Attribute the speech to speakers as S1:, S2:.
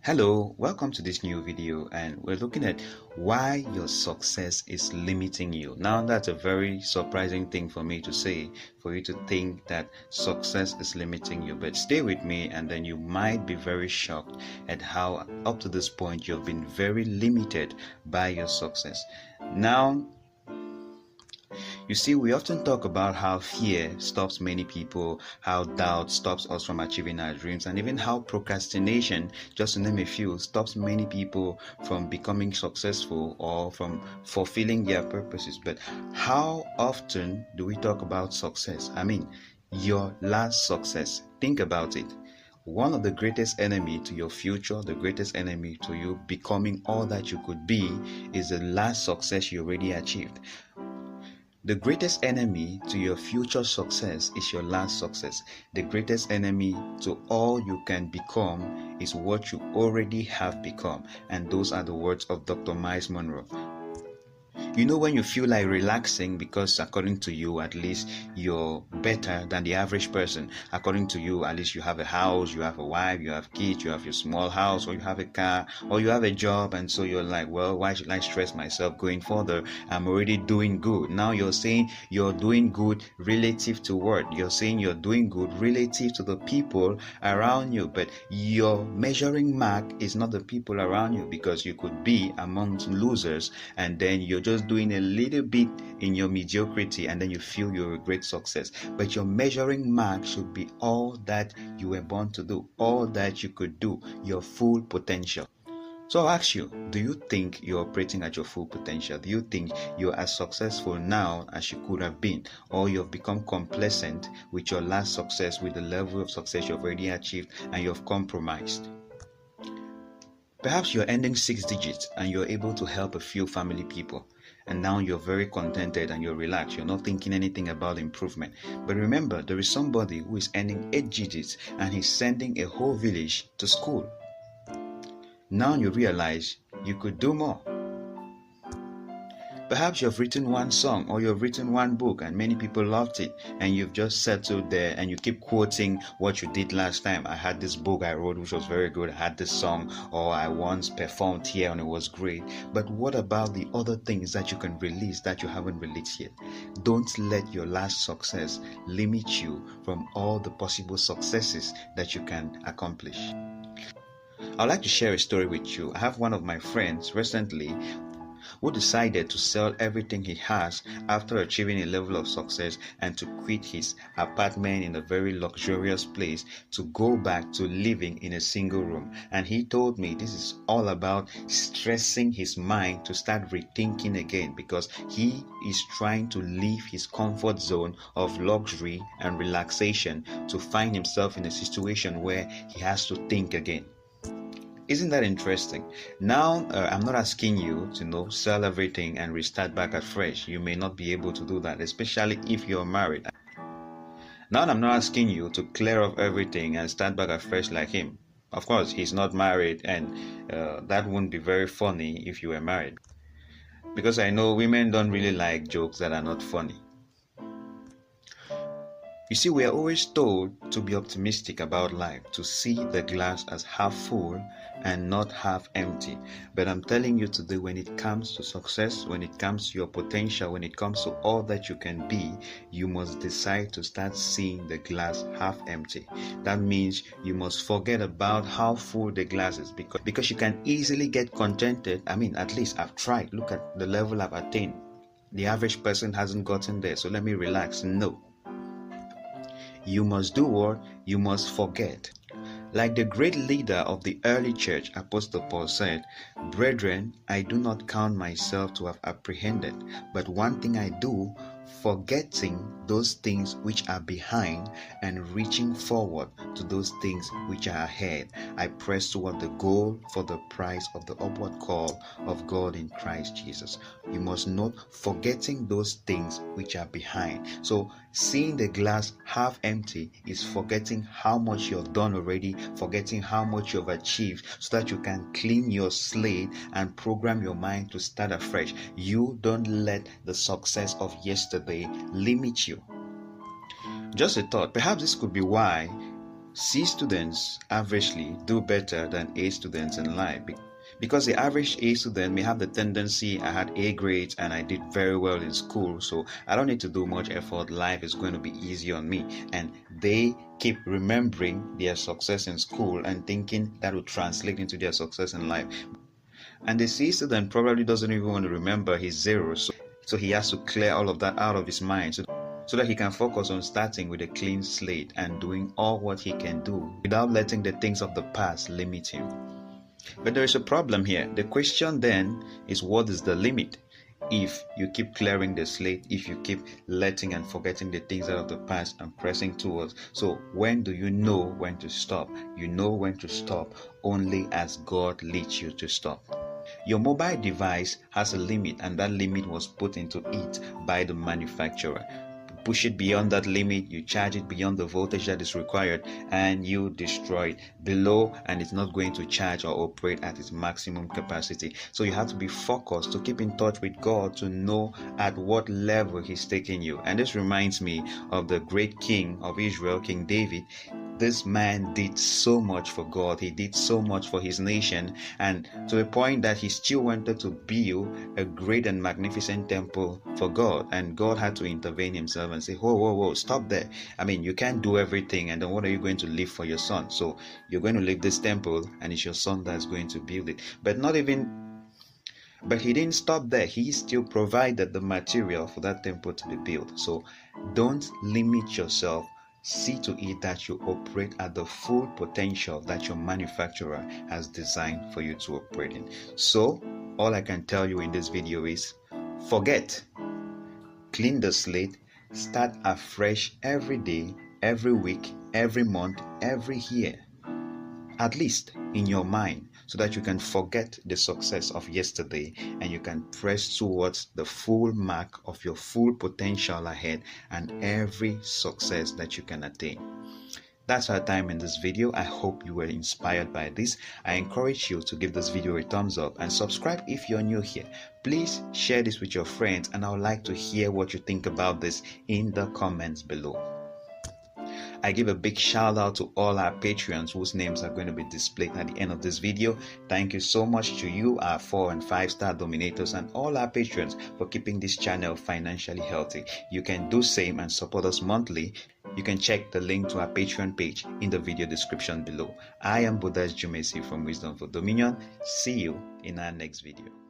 S1: Hello, welcome to this new video, and we're looking at why your success is limiting you. Now, that's a very surprising thing for me to say, for you to think that success is limiting you. But stay with me, and then you might be very shocked at how up to this point you've been very limited by your success. Now, you see, we often talk about how fear stops many people, how doubt stops us from achieving our dreams, and even how procrastination, just to name a few, stops many people from becoming successful or from fulfilling their purposes. But how often do we talk about success? I mean, your last success. Think about it. One of the greatest enemy to your future, the greatest enemy to you becoming all that you could be, is the last success you already achieved. The greatest enemy to your future success is your last success. The greatest enemy to all you can become is what you already have become. And those are the words of Dr. Miles Monroe. You know, when you feel like relaxing because according to you, at least you're better than the average person. According to you, at least you have a house, you have a wife, you have kids, you have your small house, or you have a car, or you have a job. And so you're like, well, why should I stress myself going further? I'm already doing good. Now you're saying you're doing good relative to what? You're saying you're doing good relative to the people around you. But your measuring mark is not the people around you, because you could be amongst losers and then you're just doing a little bit in your mediocrity and then you feel you're a great success. But your measuring mark should be all that you were born to do, all that you could do, your full potential. So I'll ask you, do you think you're operating at your full potential? Do you think you're as successful now as you could have been? Or you've become complacent with your last success, with the level of success you've already achieved, and you've compromised? Perhaps you're ending 6 digits and you're able to help a few family people. And now you're very contented and you're relaxed. You're not thinking anything about improvement. But remember, there is somebody who is earning 8 digits and he's sending a whole village to school. Now you realize you could do more. Perhaps you've written one song or you've written one book and many people loved it, and you've just settled there and you keep quoting what you did last time. I had this book I wrote which was very good. I had this song, or I once performed here and it was great. But what about the other things that you can release that you haven't released yet? Don't let your last success limit you from all the possible successes that you can accomplish. I'd like to share a story with you. I have one of my friends recently who decided to sell everything he has after achieving a level of success and to quit his apartment in a very luxurious place to go back to living in a single room. And he told me this is all about stressing his mind to start rethinking again, because he is trying to leave his comfort zone of luxury and relaxation to find himself in a situation where he has to think again. Isn't that interesting? Now, I'm not asking you to sell everything and restart back at fresh. You may not be able to do that, especially if you're married. Now, I'm not asking you to clear off everything and start back at fresh like him. Of course, he's not married, and that wouldn't be very funny if you were married. Because I know women don't really like jokes that are not funny. You see, we are always told to be optimistic about life, to see the glass as half full and not half empty. But I'm telling you today, when it comes to success, when it comes to your potential, when it comes to all that you can be, you must decide to start seeing the glass half empty. That means you must forget about how full the glass is, because you can easily get contented. I mean, at least I've tried. Look at the level I've attained. The average person hasn't gotten there, so let me relax. No. You must do what? You must forget. Like the great leader of the early church, Apostle Paul said, "Brethren, I do not count myself to have apprehended, but one thing I do, forgetting those things which are behind and reaching forward to those things which are ahead, I press toward the goal for the prize of the upward call of God in Christ Jesus." You must note, forgetting those things which are behind. So seeing the glass half empty is forgetting how much you've done already, forgetting how much you've achieved, so that you can clean your slate and program your mind to start afresh. You don't let the success of yesterday limit you. Just a thought, perhaps this could be why C students averagely do better than A students in life, because the average A student may have the tendency, I had A grades and I did very well in school, so I don't need to do much effort, life is going to be easy on me. And they keep remembering their success in school and thinking that will translate into their success in life. And the C student probably doesn't even want to remember his zeros, so he has to clear all of that out of his mind so that he can focus on starting with a clean slate and doing all what he can do without letting the things of the past limit him. But there is a problem here. The question then is, what is the limit? If you keep clearing the slate, if you keep letting and forgetting the things out of the past and pressing towards, so when do you know when to stop? You know when to stop only as God leads you to stop. Your mobile device has a limit, and that limit was put into it by the manufacturer. Push it beyond that limit, you charge it beyond the voltage that is required, and you destroy it below, and it's not going to charge or operate at its maximum capacity. So you have to be focused to keep in touch with God to know at what level He's taking you. And this reminds me of the great king of Israel, King David. This man did so much for God. He did so much for his nation, and to the point that he still wanted to build a great and magnificent temple for God. And God had to intervene Himself and say, whoa, stop there. I mean, you can't do everything, and then what are you going to leave for your son? So you're going to leave this temple, and it's your son that's going to build it. But he didn't stop there. He still provided the material for that temple to be built. So don't limit yourself. See to it that you operate at the full potential that your manufacturer has designed for you to operate in. So all I can tell you in this video is, forget, clean the slate, start afresh every day, every week, every month, every year, at least in your mind, so that you can forget the success of yesterday and you can press towards the full mark of your full potential ahead and every success that you can attain. That's our time in this video. I hope you were inspired by this. I encourage you to give this video a thumbs up and subscribe if you're new here. Please share this with your friends, and I would like to hear what you think about this in the comments below. I give a big shout out to all our Patreons whose names are going to be displayed at the end of this video. Thank you so much to you, our 4- and 5-star dominators, and all our patrons for keeping this channel financially healthy. You can do same and support us monthly. You can check the link to our Patreon page in the video description below. I am Buddhas Jumesi from Wisdom for Dominion. See you in our next video.